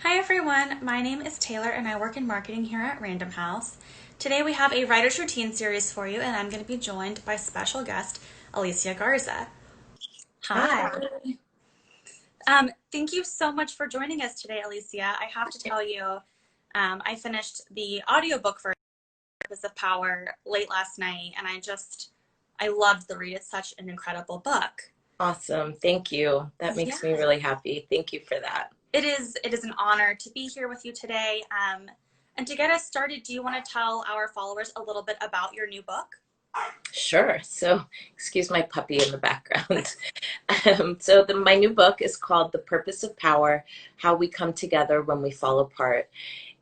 Hi everyone, my name is Taylor and I work in marketing here at Random House. Today we have a writer's routine series for you and I'm going to be joined by special guest Alicia Garza. Hi. Hi. Thank you so much for joining us today, Alicia. I have to tell you, I finished the audiobook for Purpose of Power late last night and I loved the read. It's such an incredible book. Awesome. Thank you. That Yeah, makes me really happy. Thank you for that. it is an honor to be here with you today. And to get us started, do you want to tell our followers a little bit about your new book? Sure. So, excuse my puppy in the background. My new book is called The Purpose of Power: How We Come Together When We Fall Apart.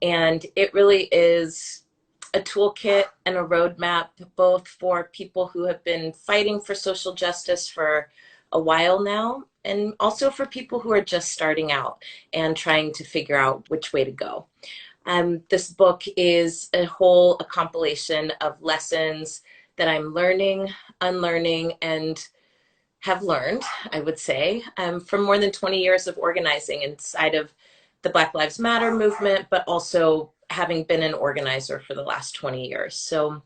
And it really is a toolkit and a roadmap, both for people who have been fighting for social justice for a while now, and also for people who are just starting out and trying to figure out which way to go. This book is a compilation of lessons that I'm learning, unlearning, and have learned, I would say, from more than 20 years of organizing inside of the Black Lives Matter movement, but also having been an organizer for the last 20 years. So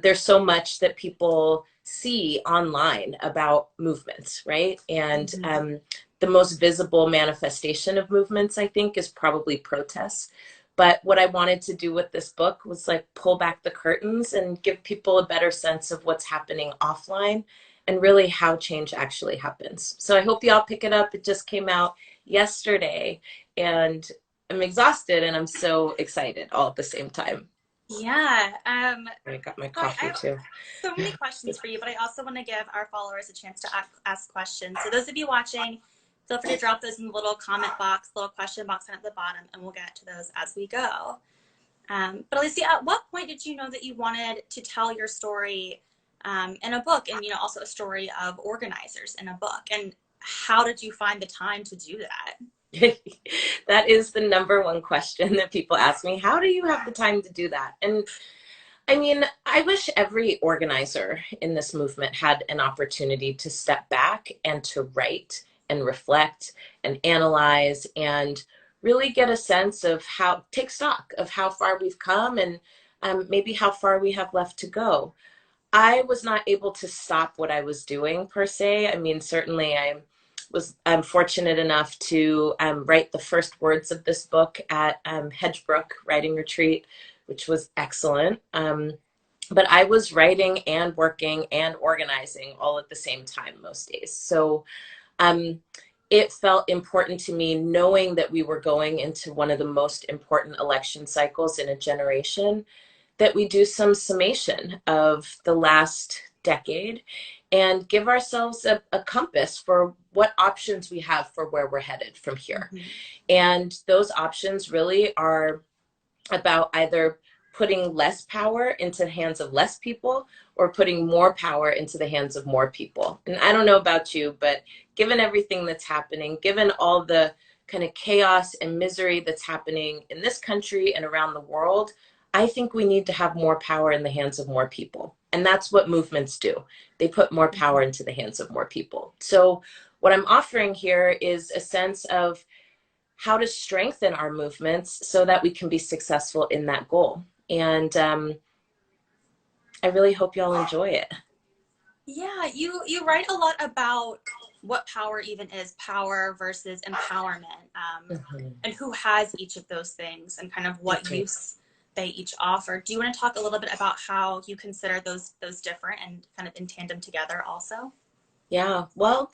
there's so much that people see online about movements, right? And Mm-hmm. the most visible manifestation of movements, I think, is probably protests. But what I wanted to do with this book was like pull back the curtains and give people a better sense of what's happening offline and really how change actually happens. So I hope y'all pick it up. It just came out yesterday and I'm exhausted and I'm so excited all at the same time. Yeah. I got my So I coffee have too. so many questions for you, but I also want to give our followers a chance to ask questions. So those of you watching, feel free to drop those in the little comment box, little question box down at the bottom, and we'll get to those as we go. But Alicia, at what point did you know that you wanted to tell your story in a book, and also a story of organizers in a book? And how did you find the time to do that? That is the number one question that people ask me. How do you have the time to do that? And I mean, I wish every organizer in this movement had an opportunity to step back and to write and reflect and analyze and really get a sense of take stock of how far we've come and maybe how far we have left to go. I was not able to stop what I was doing per se. I mean, certainly I'm fortunate enough to write the first words of this book at Hedgebrook Writing Retreat, which was excellent. But I was writing and working and organizing all at the same time most days. So um, it felt important to me, knowing that we were going into one of the most important election cycles in a generation, that we do some summation of the last decade and give ourselves a compass for what options we have for where we're headed from here. Mm-hmm. And those options really are about either putting less power into the hands of less people or putting more power into the hands of more people. And I don't know about you, but given everything that's happening, given all the kind of chaos and misery that's happening in this country and around the world, I think we need to have more power in the hands of more people. And that's what movements do. They put more power into the hands of more people. So what I'm offering here is a sense of how to strengthen our movements so that we can be successful in that goal. And I really hope y'all enjoy it. Yeah, you write a lot about what power even is, power versus empowerment, Mhm. and who has each of those things, and kind of what Mhm. use they each offer. Do you want to talk a little bit about how you consider those different and kind of in tandem together also? Yeah, well,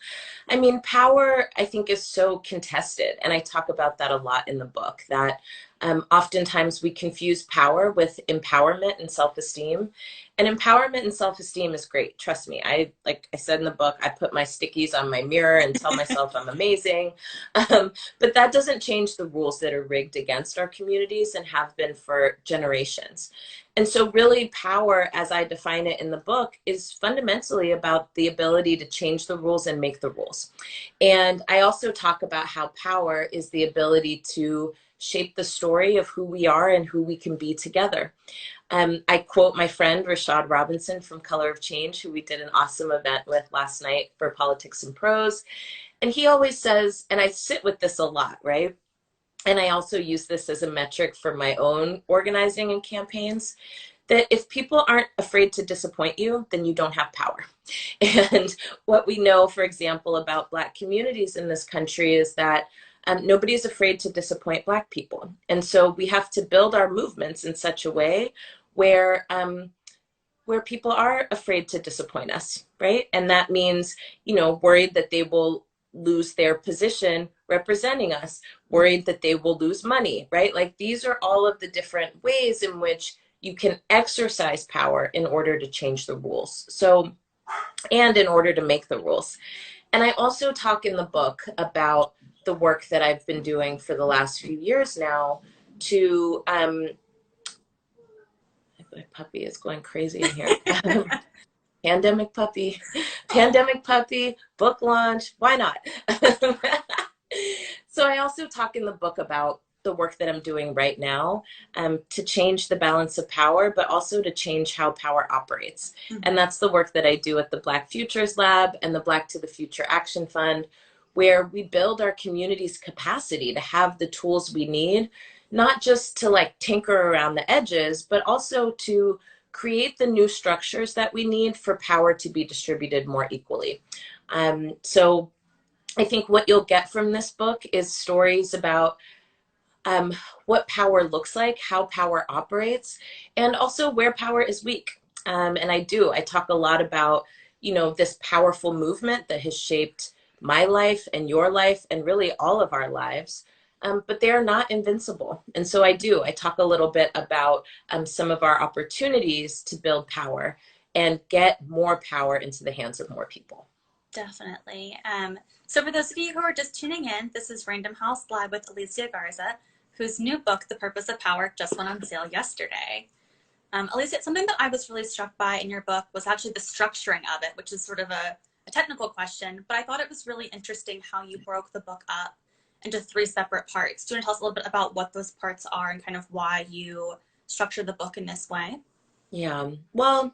I mean, power, I think, is so contested. And I talk about that a lot in the book, that oftentimes we confuse power with empowerment and self-esteem. And empowerment and self-esteem is great. Trust me. Like I said in the book, I put my stickies on my mirror and tell myself I'm amazing. But that doesn't change the rules that are rigged against our communities and have been for generations. And so, really, power, as I define it in the book, is fundamentally about the ability to change the rules and make the rules. And I also talk about how power is the ability to shape the story of who we are and who we can be together. I quote my friend Rashad Robinson from Color of Change, who we did an awesome event with last night for Politics and Prose. And he always says, and I sit with this a lot, right? and I also use this as a metric for my own organizing and campaigns, that if people aren't afraid to disappoint you, then you don't have power. And what we know, for example, about Black communities in this country is that nobody is afraid to disappoint Black people. And so we have to build our movements in such a way where people are afraid to disappoint us, right? And that means, worried that they will lose their position representing us, worried that they will lose money, right? Like, these are all of the different ways in which you can exercise power in order to change the rules. So, and in order to make the rules. And I also talk in the book about the work that I've been doing for the last few years now to, my puppy is going crazy in here. Pandemic puppy, book launch, why not? So I also talk in the book about the work that I'm doing right now to change the balance of power, but also to change how power operates. Mm-hmm. And that's the work that I do at the Black Futures Lab and the Black to the Future Action Fund, where we build our community's capacity to have the tools we need, not just to like tinker around the edges, but also to create the new structures that we need for power to be distributed more equally. So I think what you'll get from this book is stories about what power looks like, how power operates, and also where power is weak. And I talk a lot about, this powerful movement that has shaped my life and your life and really all of our lives. But they are not invincible. And so I talk a little bit about some of our opportunities to build power and get more power into the hands of more people. Definitely. So for those of you who are just tuning in, this is Random House Live with Alicia Garza, whose new book, The Purpose of Power, just went on sale yesterday. Alicia, something that I was really struck by in your book was actually the structuring of it, which is sort of a technical question, but I thought it was really interesting how you broke the book up into 3 separate parts. Do you want to tell us a little bit about what those parts are and kind of why you structured the book in this way? Yeah, well,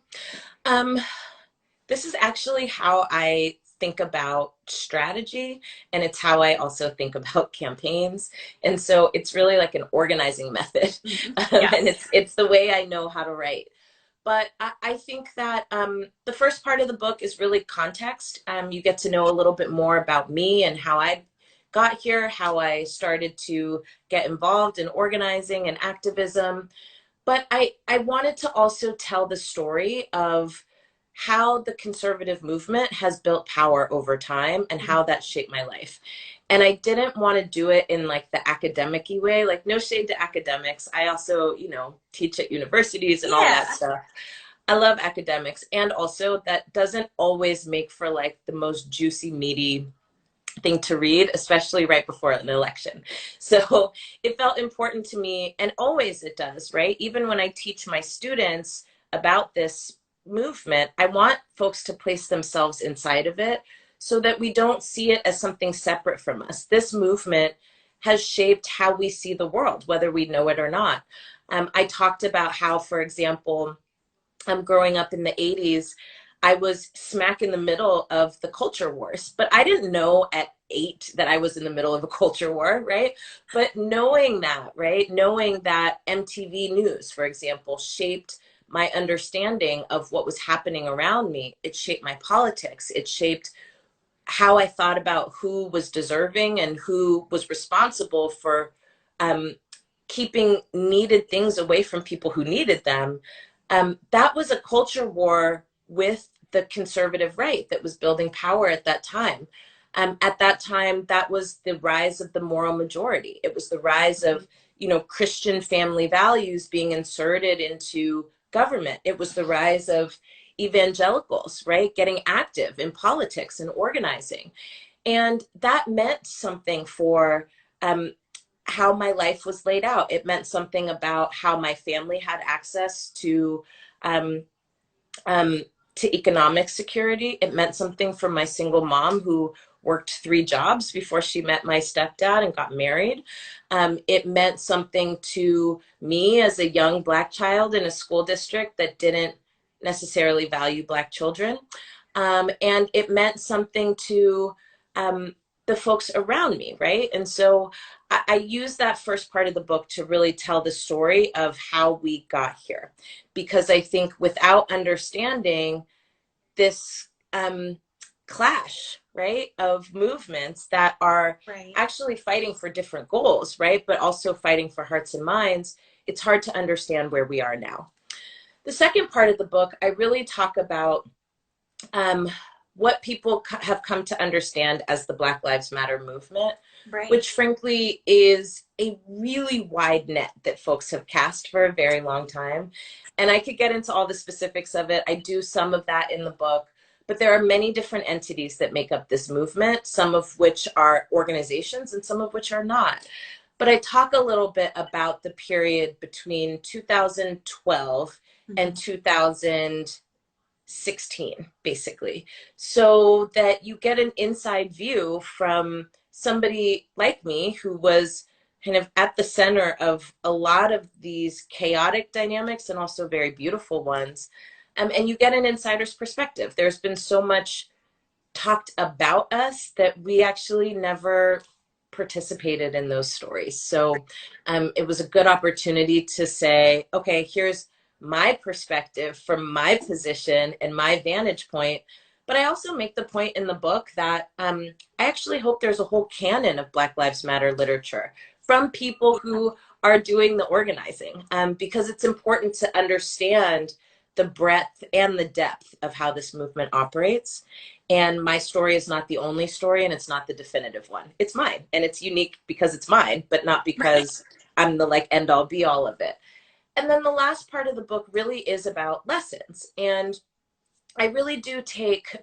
this is actually how I think about strategy, and it's how I also think about campaigns. And so it's really like an organizing method. Yes. And it's the way I know how to write. But I think that the first part of the book is really context. You get to know a little bit more about me and how I got here, how I started to get involved in organizing and activism. But I wanted to also tell the story of how the conservative movement has built power over time and how that shaped my life. And I didn't want to do it in like the academic-y way, like no shade to academics. I also, teach at universities and all that stuff. I love academics. And also that doesn't always make for like the most juicy, meaty thing to read, especially right before an election. So it felt important to me, and always it does, right? Even when I teach my students about this movement, I want folks to place themselves inside of it so that we don't see it as something separate from us. This movement has shaped how we see the world, whether we know it or not. I talked about how, for example, growing up in the 80s, I was smack in the middle of the culture wars, but I didn't know at 8 that I was in the middle of a culture war, right? But knowing that, right? Knowing that MTV News, for example, shaped my understanding of what was happening around me. It shaped my politics. It shaped how I thought about who was deserving and who was responsible for keeping needed things away from people who needed them. That was a culture war with the conservative right that was building power at that time. At that time, that was the rise of the moral majority. It was the rise of, Christian family values being inserted into government. It was the rise of evangelicals, right? Getting active in politics and organizing. And that meant something for how my life was laid out. It meant something about how my family had access to economic security. It meant something for my single mom who worked 3 jobs before she met my stepdad and got married. It meant something to me as a young Black child in a school district that didn't necessarily value Black children. And it meant something to the folks around me, right? And so I use that first part of the book to really tell the story of how we got here. Because I think without understanding this clash, right, of movements that are Right. actually fighting for different goals, right, but also fighting for hearts and minds, it's hard to understand where we are now. The second part of the book, I really talk about what people have come to understand as the Black Lives Matter movement, Right. which frankly is a really wide net that folks have cast for a very long time. And I could get into all the specifics of it. I do some of that in the book, but there are many different entities that make up this movement, some of which are organizations and some of which are not. But I talk a little bit about the period between 2012 and 2016, basically, so that you get an inside view from somebody like me who was kind of at the center of a lot of these chaotic dynamics and also very beautiful ones. And you get an insider's perspective. There's been so much talked about us that we actually never participated in those stories. So it was a good opportunity to say, okay, here's my perspective from my position and my vantage point. But I also make the point in the book that I actually hope there's a whole canon of Black Lives Matter literature from people who are doing the organizing, because it's important to understand the breadth and the depth of how this movement operates. And my story is not the only story, and it's not the definitive one. It's mine, and it's unique because it's mine, but not because I'm the like end all be all of it. And then the last part of the book really is about lessons. And I really do take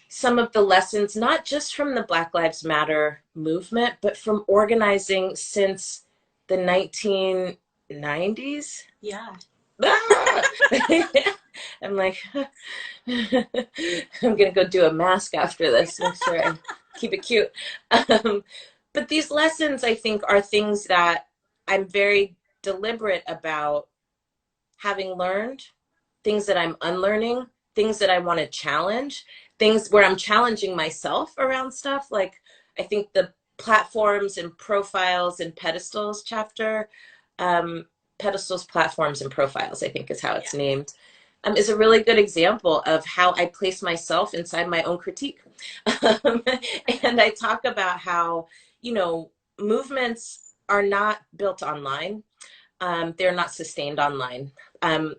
some of the lessons, not just from the Black Lives Matter movement, but from organizing since the 1990s. Yeah. I'm like, I'm gonna go do a mask after this. Make sure I keep it cute. But these lessons, I think, are things that I'm very deliberate about having learned, things that I'm unlearning, things that I want to challenge, things where I'm challenging myself around stuff. Like, I think the platforms and profiles and pedestals chapter, pedestals, platforms, and profiles, I think is how it's named, is a really good example of how I place myself inside my own critique. And I talk about how, you know, movements are not built online. They're not sustained online.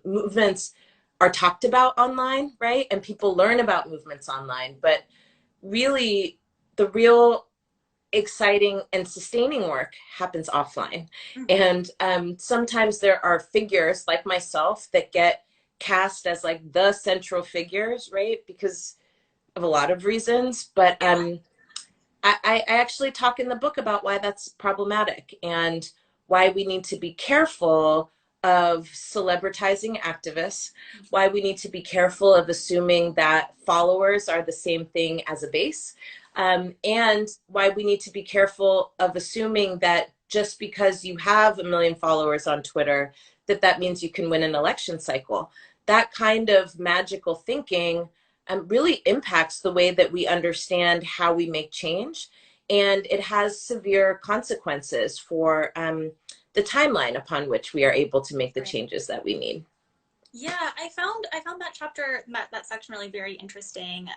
Movements are talked about online, right? And people learn about movements online, but really the real exciting and sustaining work happens offline. And sometimes there are figures like myself that get cast as like the central figures, right? Because of a lot of reasons. But I actually talk in the book about why that's problematic and why we need to be careful of celebritizing activists, why we need to be careful of assuming that followers are the same thing as a base, and why we need to be careful of assuming that just because you have 1 million followers on Twitter, that means you can win an election cycle. That kind of magical thinking really impacts the way that we understand how we make change. And it has severe consequences for the timeline upon which we are able to make the changes that we need. Yeah, I found that chapter, that section really very interesting.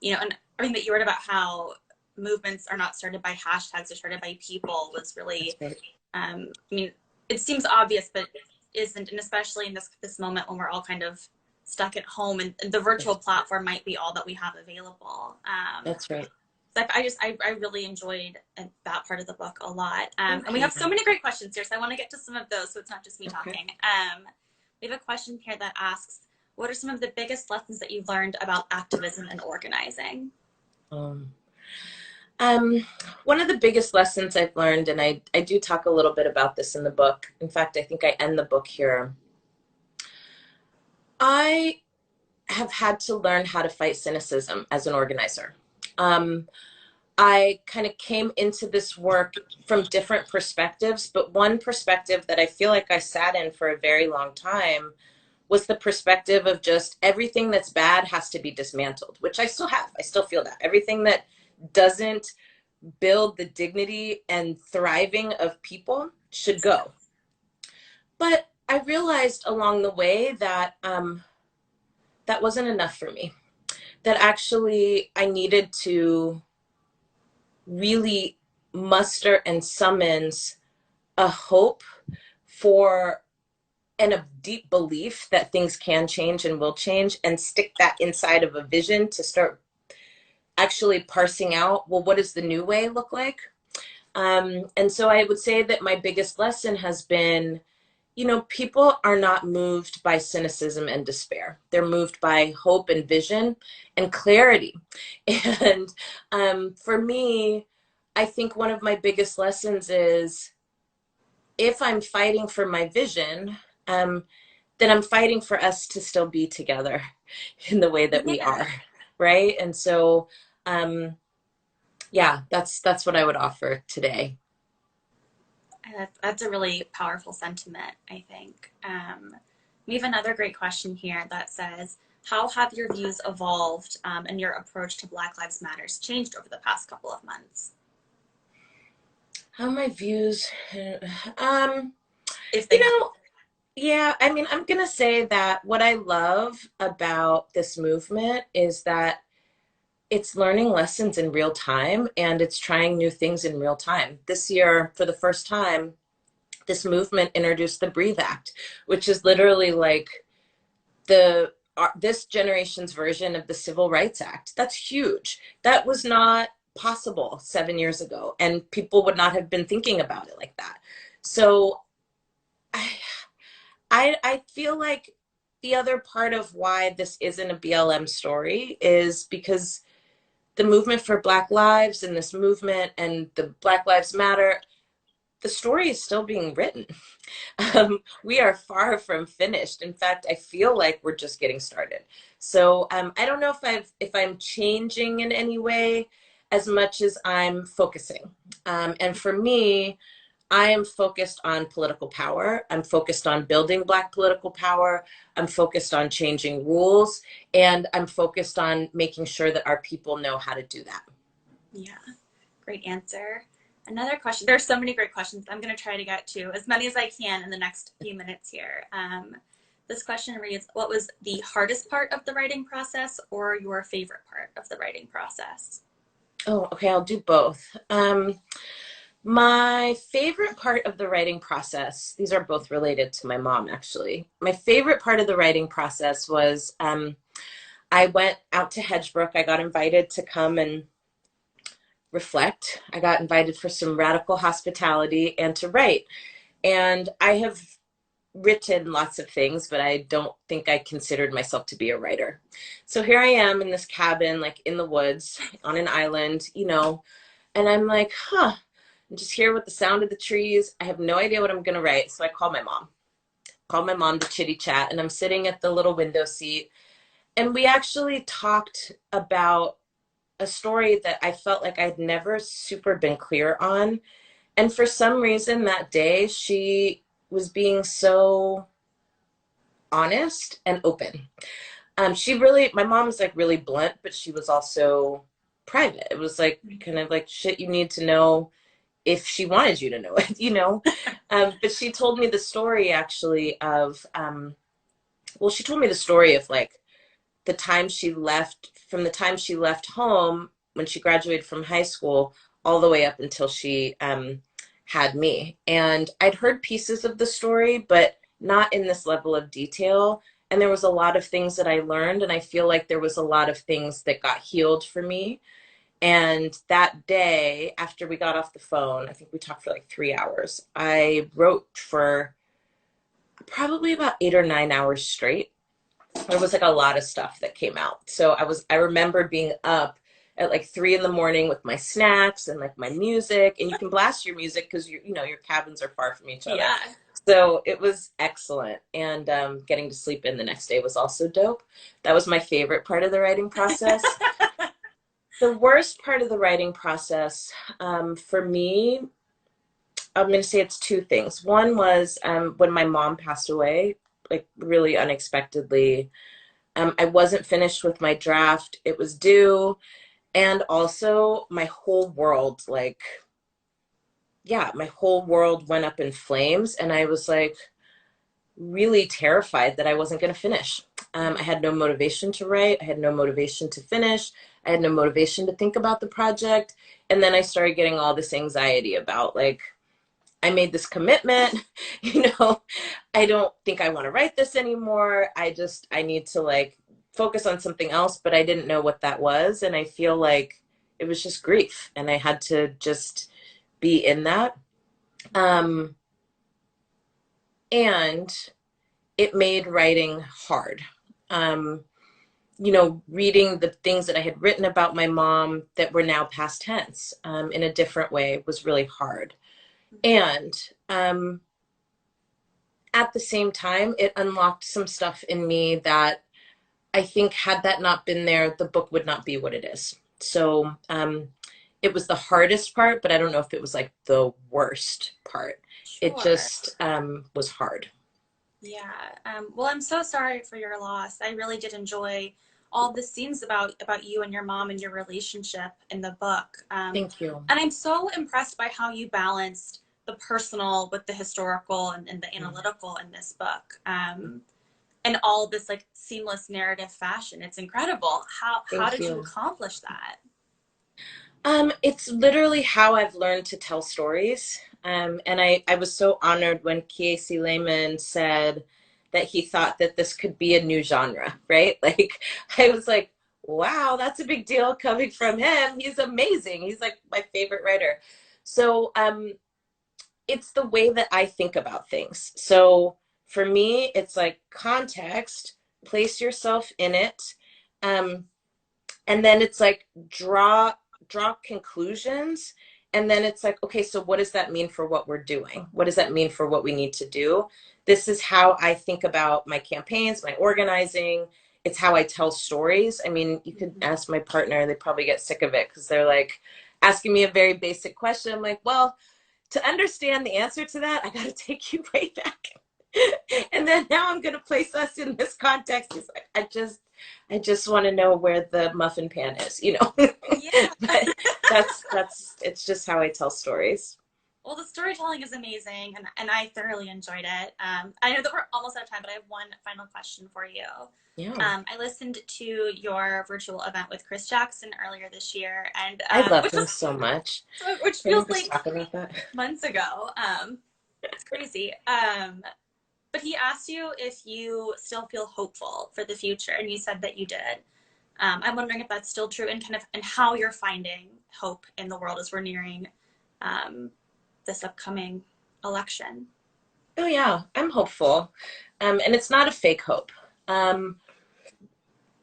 You know, and everything that you wrote about how movements are not started by hashtags, they're started by people was really, Right. I mean, it seems obvious, but isn't, and especially in this moment when we're all kind of stuck at home and the virtual platform might be all that we have available. That's right. So I really enjoyed that part of the book a lot. And we have so many great questions here, so I want to get to some of those so it's not just me talking. We have a question here that asks, what are some of the biggest lessons that you've learned about activism and organizing? One of the biggest lessons I've learned, and I do talk a little bit about this in the book. In fact, I think I end the book here. I have had to learn how to fight cynicism as an organizer. I kind of came into this work from different perspectives, but one perspective that I feel like I sat in for a very long time was the perspective of just everything that's bad has to be dismantled, which I still have. I still feel that everything that doesn't build the dignity and thriving of people should go. But I realized along the way that that wasn't enough for me. That actually I needed to really muster and summons a hope for and a deep belief that things can change and will change, and stick that inside of a vision to start actually parsing out, well, what does the new way look like? And so I would say that my biggest lesson has been, people are not moved by cynicism and despair. They're moved by hope and vision and clarity. And for me, I think one of my biggest lessons is, if I'm fighting for my vision, then I'm fighting for us to still be together in the way that we are, right? And so, yeah, that's what I would offer today. That's a really powerful sentiment, I think. We have another great question here that says, how have your views evolved and your approach to Black Lives Matters changed over the past couple of months? How my views, If they yeah, I mean, I'm going to say that what I love about this movement is that it's learning lessons in real time, and it's trying new things in real time. This year, for the first time, this movement introduced the Breathe Act, which is literally like this generation's version of the Civil Rights Act. That's huge. That was not possible 7 years ago, and people would not have been thinking about it like that. So I feel like the other part of why this isn't a BLM story is because the movement for Black lives and this movement and the Black Lives Matter, the story is still being written. We are far from finished. In fact, I feel like we're just getting started. So I don't know if I'm changing in any way as much as I'm focusing. And for me, I am focused on political power. I'm focused on building Black political power. I'm focused on changing rules. And I'm focused on making sure that our people know how to do that. Yeah, great answer. Another question. There's so many great questions. I'm going to try to get to as many as I can in the next few minutes here. This question reads, what was the hardest part of the writing process, or your favorite part of the writing process? Oh, okay, I'll do both. My favorite part of the writing process, these are both related to my mom, actually. My favorite part of the writing process was I went out to Hedgebrook. I got invited to come and reflect. I got invited for some radical hospitality and to write. And I have written lots of things, but I don't think I considered myself to be a writer. So here I am in this cabin, like in the woods on an island, and I'm like, I'm just here with the sound of the trees. I have no idea what I'm going to write. So I call my mom to chitty chat, and I'm sitting at the little window seat. And we actually talked about a story that I felt like I'd never super been clear on. And for some reason that day, she was being so honest and open. My mom was like really blunt, but she was also private. It was like kind of like shit you need to know if she wanted you to know it, But she told me the story actually of, she told me the story of like the time she left home when she graduated from high school all the way up until she had me. And I'd heard pieces of the story, but not in this level of detail. And there was a lot of things that I learned, and I feel like there was a lot of things that got healed for me. And that day, after we got off the phone, I think we talked for like 3 hours. I wrote for probably about 8 or 9 hours straight. There was like a lot of stuff that came out. So I remember being up at like 3 a.m. with my snacks and like my music, and you can blast your music because your cabins are far from each other. Yeah. So it was excellent. And getting to sleep in the next day was also dope. That was my favorite part of the writing process. The worst part of the writing process for me, I'm going to say it's two things. One was when my mom passed away, like really unexpectedly. I wasn't finished with my draft. It was due. And also my whole world, like, yeah, my whole world went up in flames. And I was like really terrified that I wasn't going to finish. I had no motivation to write. I had no motivation to finish. I had no motivation to think about the project. And then I started getting all this anxiety about, like, I made this commitment, I don't think I want to write this anymore. I need to, like, focus on something else, but I didn't know what that was. And I feel like it was just grief and I had to just be in that. And it made writing hard. Um, Reading the things that I had written about my mom that were now past tense in a different way was really hard. And at the same time, it unlocked some stuff in me that I think had that not been there, the book would not be what it is. So it was the hardest part, but I don't know if it was like the worst part. Sure. It just was hard. Yeah. Well, I'm so sorry for your loss. I really did enjoy all the scenes about you and your mom and your relationship in the book. Thank you. And I'm so impressed by how you balanced the personal with the historical and the analytical in this book. And all this like seamless narrative fashion. It's incredible. How did you accomplish that? It's literally how I've learned to tell stories. And I was so honored when Kiesi Lehman said that he thought that this could be a new genre, right? Like, I was like, wow, that's a big deal coming from him. He's amazing. He's like my favorite writer. So it's the way that I think about things. So for me, it's like context, place yourself in it. And then it's like draw conclusions. And then it's like, okay, so what does that mean for what we're doing? What does that mean for what we need to do? This is how I think about my campaigns, my organizing. It's how I tell stories. I mean, you could ask my partner, they probably get sick of it because they're like asking me a very basic question. I'm like, well, to understand the answer to that, I got to take you way back. And then now I'm going to place us in this context. It's like, I just want to know where the muffin pan is, Yeah. But it's just how I tell stories. Well, the storytelling is amazing, and I thoroughly enjoyed it. I know that we're almost out of time, but I have one final question for you. Yeah. I listened to your virtual event with Chris Jackson earlier this year, and I love him so much. which feels like talk about that? months ago. It's crazy. But he asked you if you still feel hopeful for the future, and you said that you did. I'm wondering if that's still true, and how you're finding hope in the world as we're nearing this upcoming election. Oh yeah, I'm hopeful, and it's not a fake hope.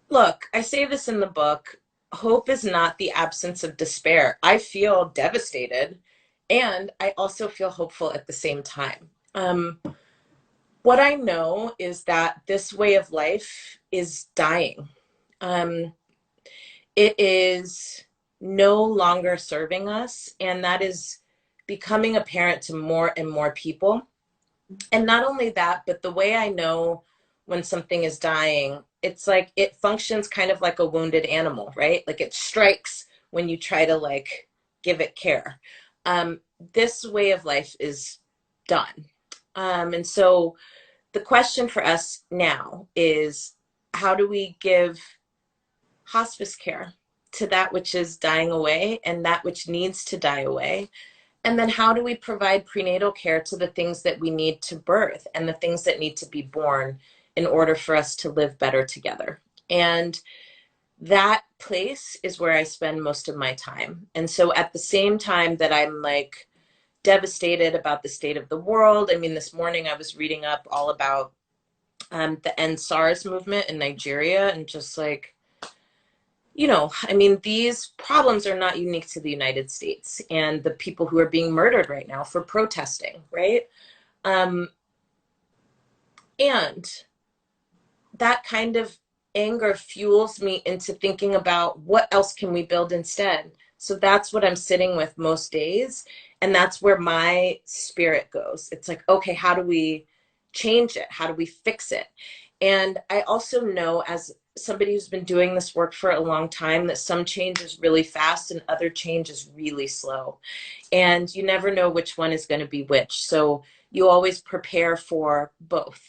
Look, I say this in the book. Hope is not the absence of despair. I feel devastated, and I also feel hopeful at the same time. What I know is that this way of life is dying. It is no longer serving us, and that is becoming apparent to more and more people. And not only that, but the way I know when something is dying, it's like it functions kind of like a wounded animal, right? Like it strikes when you try to like give it care. This way of life is done. And so the question for us now is, how do we give hospice care to that which is dying away and that which needs to die away? And then how do we provide prenatal care to the things that we need to birth and the things that need to be born in order for us to live better together? And that place is where I spend most of my time. And so at the same time that I'm like devastated about the state of the world, I mean, this morning I was reading up all about the End SARS movement in Nigeria, and just like, I mean, these problems are not unique to the United States and the people who are being murdered right now for protesting, right? And that kind of anger fuels me into thinking about what else can we build instead. So that's what I'm sitting with most days. And that's where my spirit goes. It's like, okay, how do we change it? How do we fix it? And I also know as somebody who's been doing this work for a long time that some change is really fast and other change is really slow. And you never know which one is going to be which. So you always prepare for both.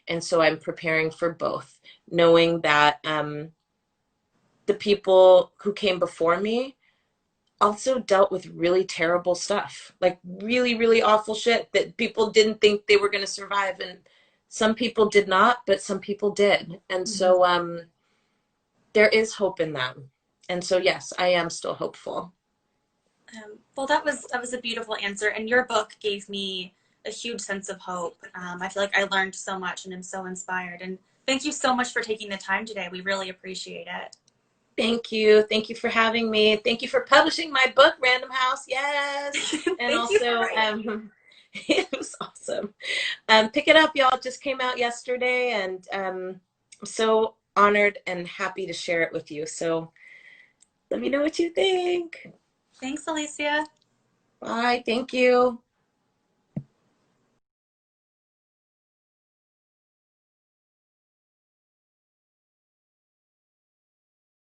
And so I'm preparing for both, knowing that the people who came before me also dealt with really terrible stuff, like really, really awful shit that people didn't think they were going to survive. And some people did not, but some people did. And so there is hope in them. And so, yes, I am still hopeful. Well, that was a beautiful answer, and your book gave me a huge sense of hope. I feel like I learned so much and am so inspired. And thank you so much for taking the time today. We really appreciate it. Thank you. Thank you for having me. Thank you for publishing my book, Random House. Yes. And Thank you also, it was awesome. Pick it up, y'all. It just came out yesterday, and I'm so honored and happy to share it with you. So let me know what you think. Thanks, Alicia. Bye. Thank you.